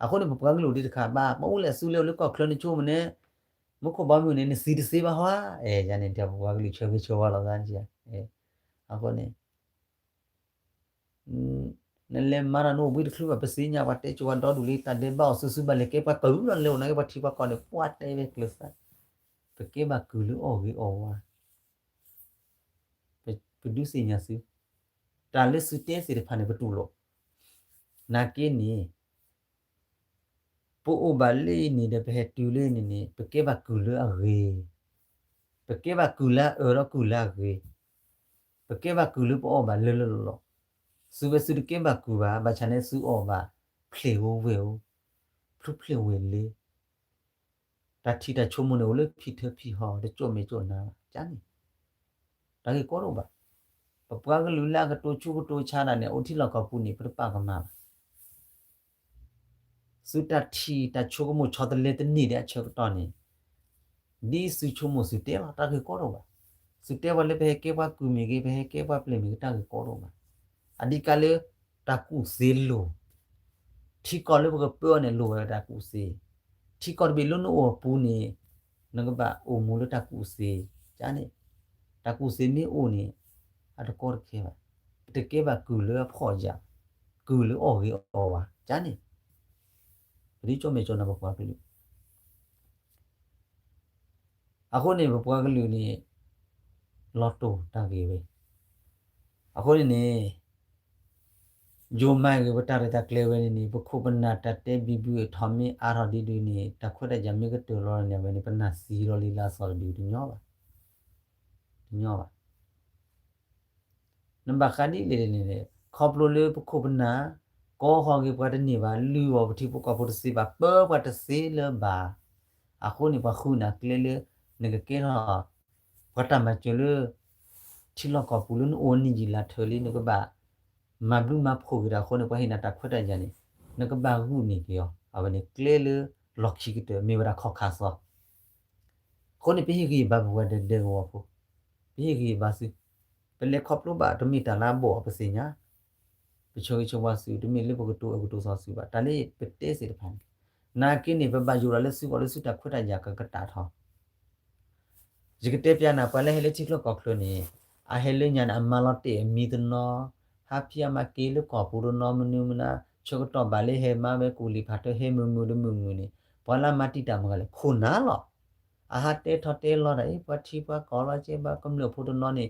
အခုနေပကံလို့ဒီတခါပါမဟုတ်လေဆူလေကောခလနေချိုမနေမခုဘာမျိုးနေစီတစေးပါဟွာရနေတပကလေးချေချေဝါလာကန်ကြီးအခုနေနလေမာရနိုဘီခလူပစီညာဝတ်ချဝတော်ဒူလီတတဲ့ဘောဆူဆူဘလေကေပကူရလေနာကေပတိပကောနေပွားတဲပဲကလစပကေဘကူလူအော်ဝီအော်ဝါပဒူစီညာစီတာလက်စတဲစီရဖာနေပတူလို့နာကင်းနီပိုအိုဘလီနီတဲ့ပဲတူလေးနီပကေဘကူလအရေပကေဘကူလာအော်ကူလာရေပကေဘကူလပေါ်ဘလလစုဘစုကေဘကူဘာဘာချန်နေစုအော်ဘာဖလေဝဝဲဖလုဖလေဝဲလေတတိတချုံမနိုလေဖိထဖိဟောတဲ့ကြုံမေကြုံနာကျန်ဒါကေကောတော့ဘာပပွားကလူလာကတိုချူကတိုချာနာနဲ့အိုတိလောက်ကောပူနေပြပကမာสุดาทีตาชูกมุชอตเลตนี่เดชกตอนนี้ดีสุชูมุสุเตลตาคือก็รู้ว่าสุเตวะเลเปเกว่ากูมีเกเปเกว่าเปลมีตาคือก็รู้ว่าอดีกาเลตากูเซโลที่ก็เลยบอกเปื้อนเนี่ยโลตากูเซที่ก็บิลุนโอปูนี่นึกว่าโอมูลตากูเซจ้านี่ตากูเซมีโอนี่อะตะก็เคว่าเป te ke ba ku le pho ja ku le o ge o wa ja ni ri cho me cho na ba kwa ke lu a ko ni ba kwa ke lu ni lotto ta ge be a ko ni jo mai ge ba ta ta kle we ni ba khu ba na ta te bi bu tho mi a ro di du ni ta khwa da ja mi ke to lo ne ba ni pa na si ro li la so du du nyo ba number ခါဒီလေနေလေခေါပလိုလေပခုပနာကောဟောကေပဒနေပါလူဝပတိပကပတစီပါပပတစီလဘာအခုနေပခုနာကလေလေနေကကေဟာပတမချလချီလကပူလနအိုနီဂျီလာထလီနကဘာမဘလူမဖိုဂရာခုနေပဟိနာတခွတ်တကြနေနကဘာဟုနေကေယောအဝနေကလေလေလောက်ချီကတမေဝရာခောခါဆောခုနေပိဟိကီဘဘဝဒဒေဝဖူပိဟိကီဘာစီပလက်ခေါပလိုပါတမီတလာဘောပစညာပချိုချိုဝါစုတမီလေဘကတိုအကတိုဆောစုပါတလေးပတဲစီတဖန်နာကိနေဘဘယူရလဲစုပေါ်လဲစုတခွတ်တကြကကတာထောဂျကတေပြနာပလဲဟဲလေချိကလကောကလနေအဟဲလေညာအမလတေမီတနောဟာဖီယာမကေလကောပူရနောမနုမနာချိုကတော့ဗာလေဟဲမမဲကူလီဖတ်ဟဲမမူဒမူမူနေပေါ်လာမတိတာမကလေခုနာလောအာဟာတေထတေလောရဲပတိပကောလာချေဘကမလို့ဖူတနောနေ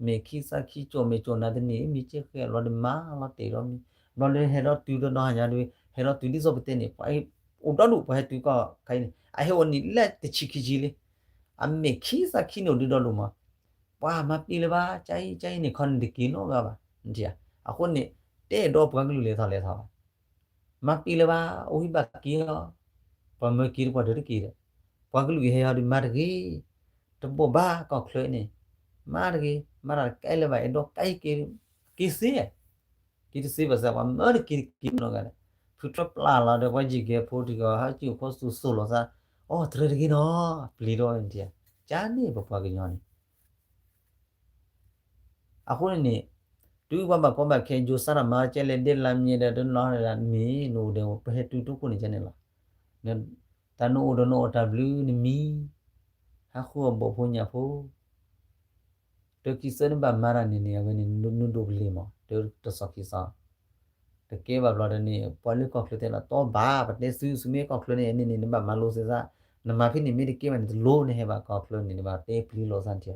မေခိစခိချိုမေချိုနာဒနီမိချေခဲလောဒမာလောတေရောမီလောလေဟဲရောတူဒနောညာတွေဟဲရောတူလီဇောပတေနေပိုင်အိုတော်လူပဲတူကခိုင်းအဟဲဝနီလက်တချီခီကြီးလေအမေခိစခိနိုဒီတော်လူမှာပွာမပီလပါချိုင်ချိုင်နေခွန်ဒီကီနောကပါဒီအခုနေတဲ့တော့ပွားကလူလေထားလေထားမပီလပါအိုဟိဘကီရောပမကီရပေါ်တဲ့ကီရပွားကလူဟဲဟာဒီမာတကြီးတဘောဘာကောက်ခလဲနေမာရကြီးမာရကဲလေပါတော့ကိုက်ကီစီကီစီပါစပါမာရကီကီနောကလေဖူထပလာလာတဲ့ဝကြီးကဖိုဒီကဟာကျူဖို့ဆူဆိုလို့စားအော်တရတကြီးနော်ပလီတော့အင်တီဂျာနေပပွားကညောနေအခုနေတူဘမကောမခဲဂျိုဆာရမာချဲလေဒဲလာမြေတဲ့နော်လာမီနိုတဲ့ပဟတူတူကိုနေချနေလားနတနိုဒနိုတဘလူးနီမီဟာခုဘောဖုန်ညာဖိုတကိစနဘမာရနေနေဝနေနုဒိုဘလီမတစကိစာတကဲဘာဘလာဒနေပေါ်လီကောက်ခလတဲ့လာတော့ဘာပတဲ့ဆူဆူမေကောက်ခလနေနေနေဘမလိုစေစာနမဖိနေမေဒီကေမန်လိုနေဟဲဘာကောက်ခလနေဘာတေပလီလောစန်တီ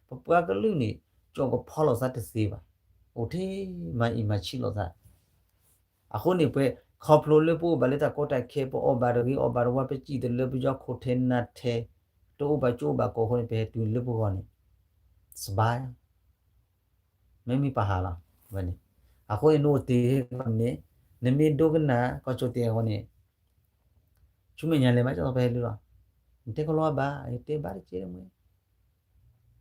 ပပွားကလူနေကြောကဖောလောစတ်တစေပါโอเทมาอีมาชิလောစားအခုနေပဲခေါပလိုလေပိုဘလက်တာကိုတိုက်ခဲပိုအဘာရဂီအဘာရဝပဲကြည့်တယ်လေပြောခိုထဲနတ်ထဲတိုးဘချိုးဘကိုခုနေပဲတူလေပိုကနေစဘိုင်းမမီပါဟာလာဝနေအခုနိုတေကနေနမီဒိုကနာကောချိုတေဟောနေချုမညာလေမကျော်ပဲလူတော့တေကလောဘာတေဘာချေမွေ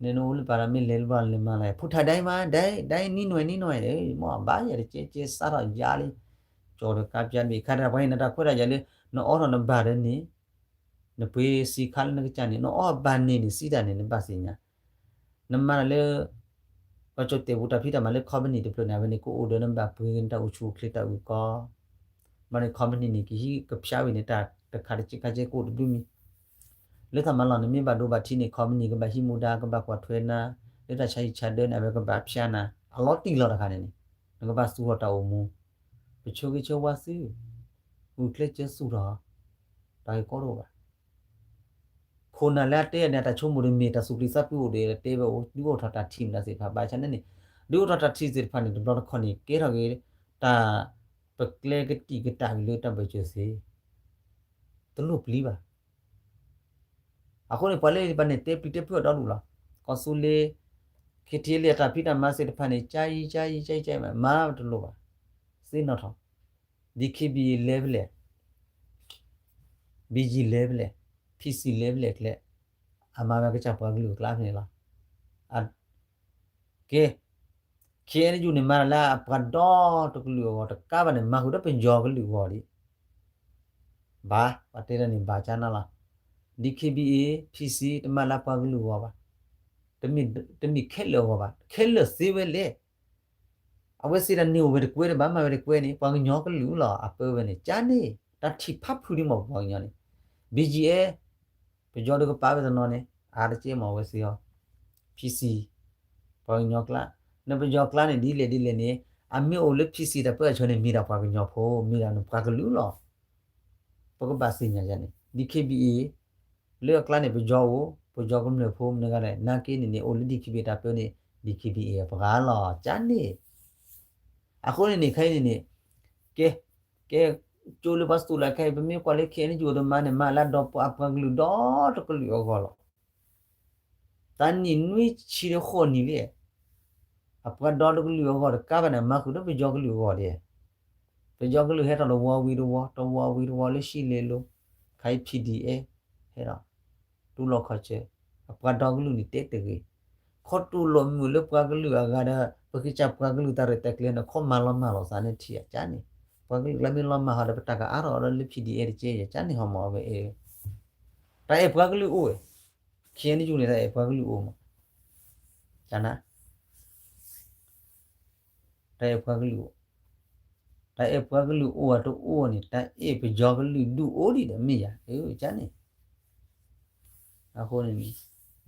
နေနိုလပါရမီလေဘာလေမလာဖုထတိုင်းမှာဒိုင်နီနွယ်လေမောဘာရချေစားတော့ကြာလေကျော်ကပြန်ပြီးခါရဘိုင်းနတာခွရရလေနော်အော်နော်ဘာရနေနပေစီခါလနကချန်နေနော်အော်ဘာနေစီတာနေပါစညာနမလေပချတ်တေဘူတာဖိတာမလေခဘနီတပလနာဝနေကိုအိုဒနဘာပွေင်တာဥချူခလတာဥကောမနေခဘနီနီကီကဖျားဝနေတာတခါချစ်ကချေကိုဒူမီလက်သမလာနေမြဘာဒိုဘာတီနေခမနီကဘာဟီမူဒါကဘာကွာထွေနာလက်တချိုင်ချဒန်အဘကဘာဖျာနာအလောတီလောတခါနေငကဘာစူဟတာအမူပချိုကချိုဝါစီဥကလက်ချဆူရာတိုင်ကောတော့ပါခိုနာလက်တဲ့နဲ့တချို့မူရမီတဆူပလီစပ်ပြိုတဲ့တေဘိုဒီဘောထတာတီမလာစေဖာဘာချန်နေဒီဘောထတာတီစေဖာနေဘလော့ခွန်နီကေရကေတာပကလေကတိကတာလို့တဘချေစီတလို့ပလီပါအခုနေပလေပနေတေပီတေပြတော့လို့လားကောဆူလေခီတီလေတာဖိတာမဆေတဖာနေချိုင်မာတလို့ပါစေနော်ထောဒီခီဘီ level လေ BG level လေ PC level လေကလေအမာမကချပွားကလူကလာနေလားအကဲခဲရယူနေမလာပကတော့တကလူရောတကဘာနေမဟုတ်တော့ပင်ကြောကလူဟော်ဒီဘာပတေရနေဘာချနာလား DKBA PC တမလာပွားကလူဟောပါတမီခဲလောဟောပါခဲလစေဝဲလေအဝဲစီရနေဝဲကွဲဘာမဝဲကွဲနေပွားကညောကလူလာအပဝဲနေချာနေတတိဖတ်ဖူဒီမောပွားညောနေ BGA ပကြောဒကပါဝဲနော်နေအားချေမောဝဲစီရော PC ပွားညောကလာ နပကြောကလာနေဒီလေနေအမေအိုလဖီစီတပွဲချောနေမိတာပွားကညောဖို့မိတာနပွားကလူလောပကပါစညာကြနေဒီ KBA လေကလာနေပကြောကိုပကြောကမလို့ဖို့မနကလည်းနာကင်းနေအိုလဒီ KBA တာပြောနေဒီ KBA ပကားလောချမ်းနေအခုနေခိုင်းနေကဲကျိုးလပတ်စတူလာခိုင်ပမေကွာလေခဲနေဂျိုဒမနဲ့မလာတော့အပကလူတော့တကလူရောလောတန်နီနွိချီရခေါ်နီလေအပကတော့တကလူရောကဘာနဲ့မခုတော့ပကြောကလူရောတဲ့ပကြောကလူဟဲ့တော့ဝါဝီတော့ဝါဝီတော့လေရှိလေလို့ခိုင် PDA ဟဲ့တော့တူလောက်ခချေအပကတော့ကလူနီတက်တေခေါ်တူလုံးမူလပကလူအကားတော့ပကိချပကလူတရတက်လေနခေါ်မလောစာနေတီချာနေပကလမလမဟာဒပတကအာရောလ PDA ချေချာနေဟမောပဲအေတိုင်ပကလူအိုခင်းနေယူနေတဲ့ပကလူအိုမချာနာတိုင်ပကလူတိုင်ပကလူအိုတော့အိုနေတိုင်အေပကြောကလူဒူအိုဒီတယ်မိရအေချာနေအခုနေ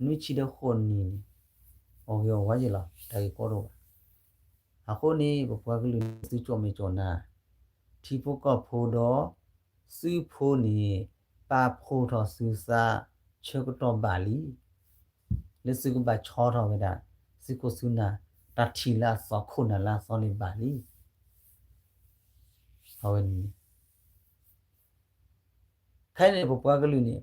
နွိချီတော့ခွန်နီအော်ရောဝါကြလားတိုင်ကောတော့အခုနေပကလူစုချောမေချောနာတီပုကဖိုတော့စုဖိုနေပါဖိုတော့စုစာချက်တော့ပါလီလက်စုကပါချောတော့ကဒါစုကိုစုနာတထီလာစောခုနာလာစောနေပါလီဟောနေခိုင်းနေပကလူနေ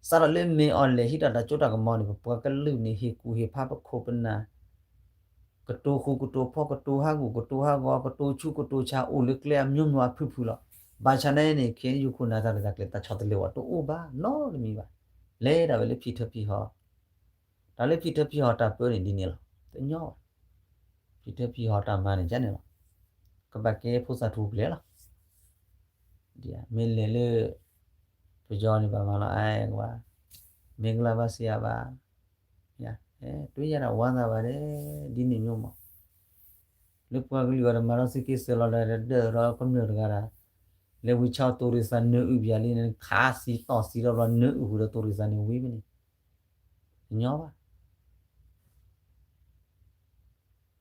စာရလေမေအော်လေဟိတတာချိုတာကမောနေပကလူနေဟိကူဟိဖာပခိုပနာကတိုခုကတိုဖောကတိုဟာကူကတိုဟာကောကတိုချူကတိုချာအိုလကလေမြုံနွားဖူဖူလောဘာချနေနေခင်းယူခုနာတာကလေတချတ်လေဝတိုအိုဘာလောလမီပါလဲတာပဲလေဖိထဖိဟောဒါလေဖိထဖိဟောတာပြောနေဒီနေလောတညောဖိထဖိဟောတာမနေကြနေလောကဘကဲဖုစာထူလေလောဒီမင်းလေလေပြောနေပါမလားအဲကွာမင်္ဂလာပါဆရာပါညာတွေ့ရတာဝမ်းသာပါတယ်ဒီနေ့မျိုးမှာလူပွားကလေးကမရစကိစလာတဲ့ရောကမျိုးတကားလေဝီချောတူရီစန်နူပြလေးနဲ့ခါစီတော့စီတော့နူဟူတော့တူရီစန်နေဝေးမနေညောပါ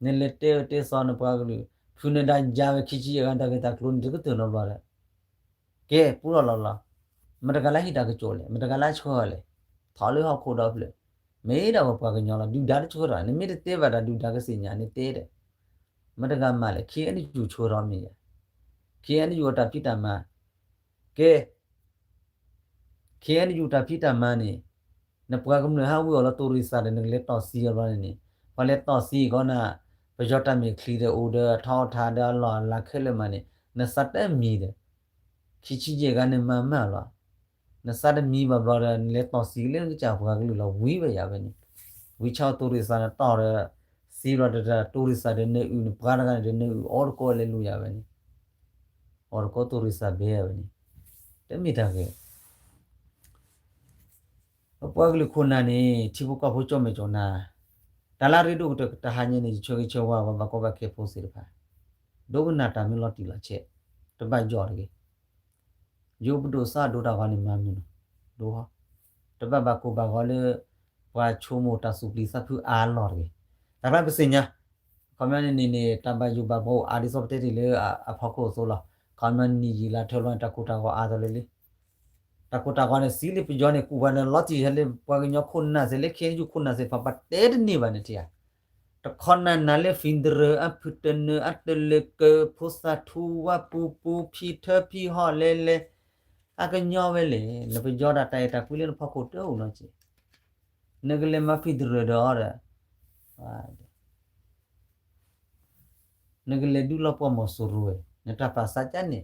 နေလက်တဲဆောင်းပွားကလေးဖုန်ဒန်ဂျာဝခိချီကန်တကတာကလုံးတကတဲ့နော်ပါလေကဲပူရလာလာမတကလာဟိတာကချိုလေမတကလာချောလေထားလို့ဟောက်ခိုးတော့ဖလေမေးတော့ပွားကညောလာဒူဒါချိုတာနေမေးတဲ့ပါတာဒူဒါကစညာနေတဲတယ်မတကမလေခေအန်ဂျူချိုတော့မြေခေအန်ဂျူတာပိတမကဲခေအန်ဂျူတာပိတမနေနပွားကမလဟာဝီော်လာတူရီစာတဲ့ငလက်တော့စီရပါနေဘာလက်တော့စီကောနာပကြောတာမြေခလီတဲ့အိုဒါထောက်ထားတယ်လာလာခဲလမနေနစတ်တဲ့မြေတဲ့ခီချီကျေကနေမမလာနစတ်မီဘာဘာလက်တော့စီလေကြာပွားကလူလာဝီးပဲရပဲနေဝီချောတူရီစာနဲ့တော့စီရတဲ့တူရီစာတဲ့နေဦးဘာရကနေနေဦးအော်ကိုလေလူရပဲနေအော်ကိုတူရီစာဘေးရပဲနေတမိတာကဲပွားကလူခုနာနေချီဘကဖို့ကြောမေကြောနာဒါလာရီတို့တဟာညနေချောချောဝါဘာကောဘကေဖို့စီရပါဒုကနာတာမီလော်တီလာချက်တပိုက်ကြော်တယ်ယုဘဒိုစာဒိုတာကနေမမင်းတို့ဟာတပတ်ဘကိုဘာကောလေဘွာချိုမိုတာစုပလီစဖူအားလော်တယ်ဒါပေမဲ့ပစညာကမ္ဘာနေတပတ်ယူဘဘောအာဒီစောပတေတီလေအဖောက်ကိုဆိုလာကမ္ဘာနီကြီးလာထော်လွန်တကူတာကိုအားတယ်လေတကူတာကနေစီလီပကြောနေကူဘာနေလော်တီဟဲလေပွားကညခုနာစေလေခဲယူခုနာစေဖပတ်တဲနေပါနေတရတခွန်နာလေဖင်ဒရအဖတနအတလေကဖုစာထူဝပူပူဖီထဖီဟောလေလေအကညောပဲလေလပကြောတာတိုက်တာပူလေဖောက်ကိုတုံးလို့ချေနဂလေမဖီဒရတော့ရနဂလေဒူလပမဆူရွေနတပါစာချနေ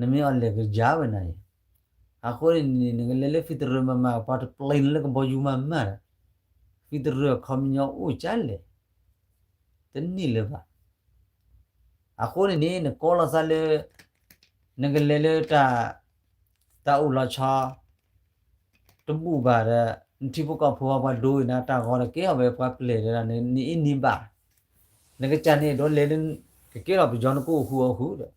နမေအလေကကြာဝနိုင်အခုနေနဂလေလေဖီဒရမမပတ်ပလိန်လေကဘောယူမမဖီဒရခမညောအိုချလေတနိလေပါအခုနေနကောလာစလေနဂလေလေတာအူလာချာတပူပါတဲ့တိပကဖောဘာဒိုနာတာခေါ်ကဲအဝဲပွားပလေရနေနီပါငကချန်နေတော့လေလင်ကဲတော့ဂျွန်ကိုဟူဟူတဲ့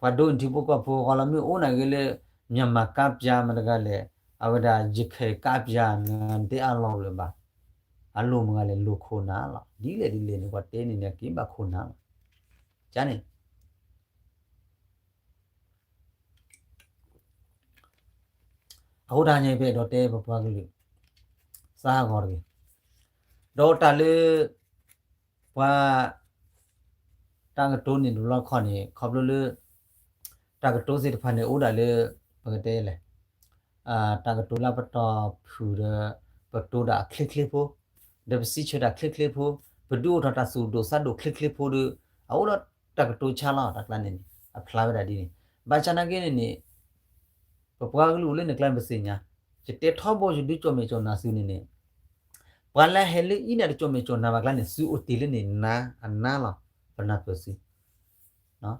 ဘာဒိုတိပကဖောကလာမျိုးအိုနာကလေးမြန်မာကပြမတကလည်းအဝဒါဂျခေကပြနန်တဲ့အလောလေပါ allo mga le lo khona la di le ni kwa te ni ne kim ba khona cha ne ahoda nye be do te ba pwa ku lu sa gor ge do ta le wa ta ga to ni lo kho ni kho lu ta ga to se de phan ne oda le ba ga te le ta ga to la ba to phu de ba to da click po de si chu da click po ba du ta ta su do sa do click po de ahoda ta ga to cha la ta kla ne ni a khla ba da di ni ba cha na ge ni ba pwa ku lu le ne kla ba se nya je te tho bo ju du cho me cho na su ni ne wa la he le i ne cho me cho na ba kla ne su o ti le ne na ana la ba na po si no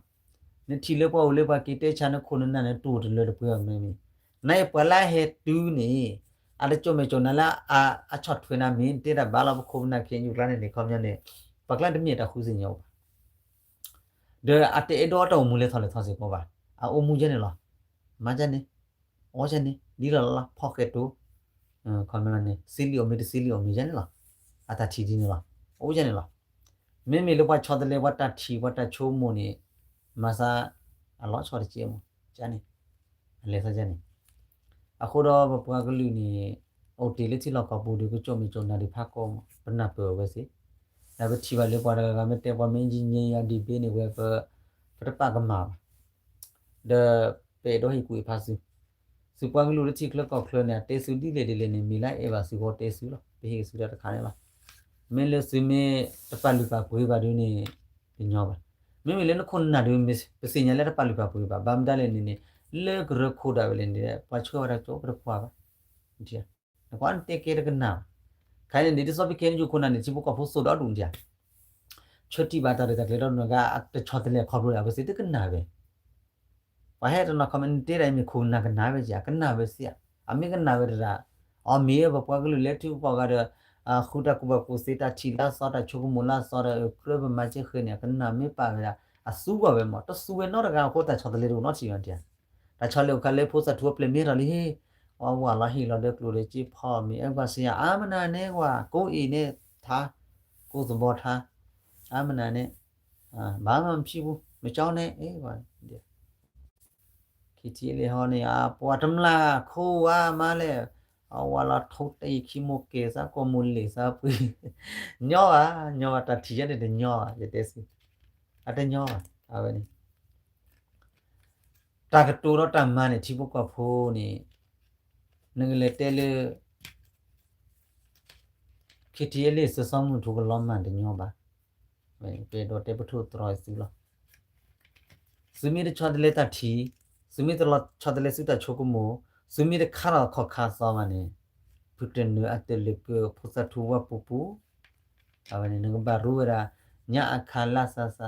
ne thi le po le ba ki te cha na khu na ne tu de le de pwa me mi na ye pwa la he tu ni a le cho me cho na la a chot phwe na min te da ba la ba khu na khin yu kla ne ne khom nya ne ba kla de mi ta khu si nya de a te e do to mu le tho se ko ba a o mu je ne la ma je ne o je ne ni la pocket to ခေါမနေစီလီယိုမီတစီလီယိုမီရနေလားအတာတီဒီနေလားအိုးရနေလားမင်းမီလောပါချော်တယ်လေဝတ်တာထီဝတ်တာချိုးမုန်နေမဆာအလောချော်ချေမကျန်နေလေဆာကျန်နေအခုတော့ပွားကလူနေအိုတီလက်ချီလောက်ကပူဒီကိုကြောမီကြောနာဒီဖာကောဘနာပြောပဲစီဒါပဲထီပါလေပွားကမတဲပွားမင်းကြီးညင်ရဒီပေးနေဝဲပပကမာဒပေဒိုဟီကူဖာစီစုပွားကလူတစ်ချိကလကောက်ခလနဲ့တေဆူဒီလေဒီလေနေမိလိုက်အေပါစုကိုတေဆူလို့ဘေးဆူတဲ့တခါနဲ့လားမင်းလေစမေတပတ်လူပါပွေးပါဒူးနေညောပါမင်းမလည်းခုနနာဒူးမစ်ပစညာလည်းတပတ်လူပါပွေးပါဘာမဒါလည်းနေနေလေကရခိုဒါပဲနေပတ်ချောရတော့ပြပွားပါဒီကွန်တေကေရကနာခိုင်နေဒီစောပိကဲညခုနနေချိဘကဖို့ဆိုတော့ဒူးကြချွတ်တိပါတာတဲ့လေတော့ငါအတချောတယ်လေခေါ်လို့ရပါစေတကနာပဲဘာဟဲ့တော့ကမန်တေးတိုင်းမြခုနာကနာပဲကြာကနာပဲစီအမေကနာပဲတာအမေဘပွားကလေးလက်ထူပွားကတော့ခုတကူဘကူစေတာချီလာစောတာချုကမလာစောတာကရဘမချေခနေကနာမေပါလာအဆူပါပဲမတော့ဆူပဲတော့ကကိုတာချောတလေးတော့နော်ချီရတဲ့ဒါချောလေကလေးဖို့စတ်ထူပလေမီရလီဟေဝါလာဟီလာတဲ့ကလေးချီဖော်မီအဘစီအာမနာနဲ့ကွာကိုအီနဲ့ထားကိုသဘောထားအာမနာနဲ့ဘာမှမဖြစ်ဘူးမကြောက်နဲ့အေးကွာခီလေဟောနေပွားတမလာခိုးဝါမလဲဝါလာထုတ်တေခိမိုကေစာကိုမူလီစာပူညောတာတီရတယ်ညောရတဲ့စီအတညောအဘယ်နေတာကတူတော့တမန်နေချိဘကဖိုးနေငလေတဲလေခီလေစစမှုထုကလောမန်တညောပါပေတော့တေပထုတရစီလောစမီရချတ်လေတာတီစမီတလချတ်လေစတာချိုကမိုစမီရခါခခါဆောမနေပူတင်နအတလေကဖုစထူဝပူပူအဝနေငဘရူရာညာအခါလာဆဆာ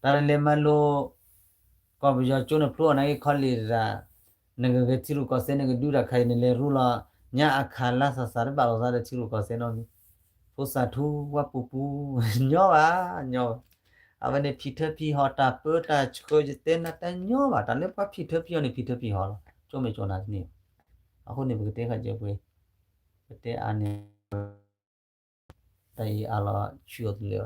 တာလေမလိုကောဘယောချုံဖလိုနိုင်ခလီရာငငကချီလူကစနေကဒူရာခိုင်နေလေရူလာညာအခါလာဆဆာရဘာလို့စားတဲ့ချီလူကစနေဖုစထူဝပူပူညောအဝနေဖီထဖီဟောတာပတာချကိုကျတဲ့နတညောပါတလည်းပဖီထဖီနေဖီထဖီဟောလားကျုံမေကျုံနာနေအခုနေဘကတဲ့ခကြပွေတဲ့အနေတိုင်အလာချီယတ်လေ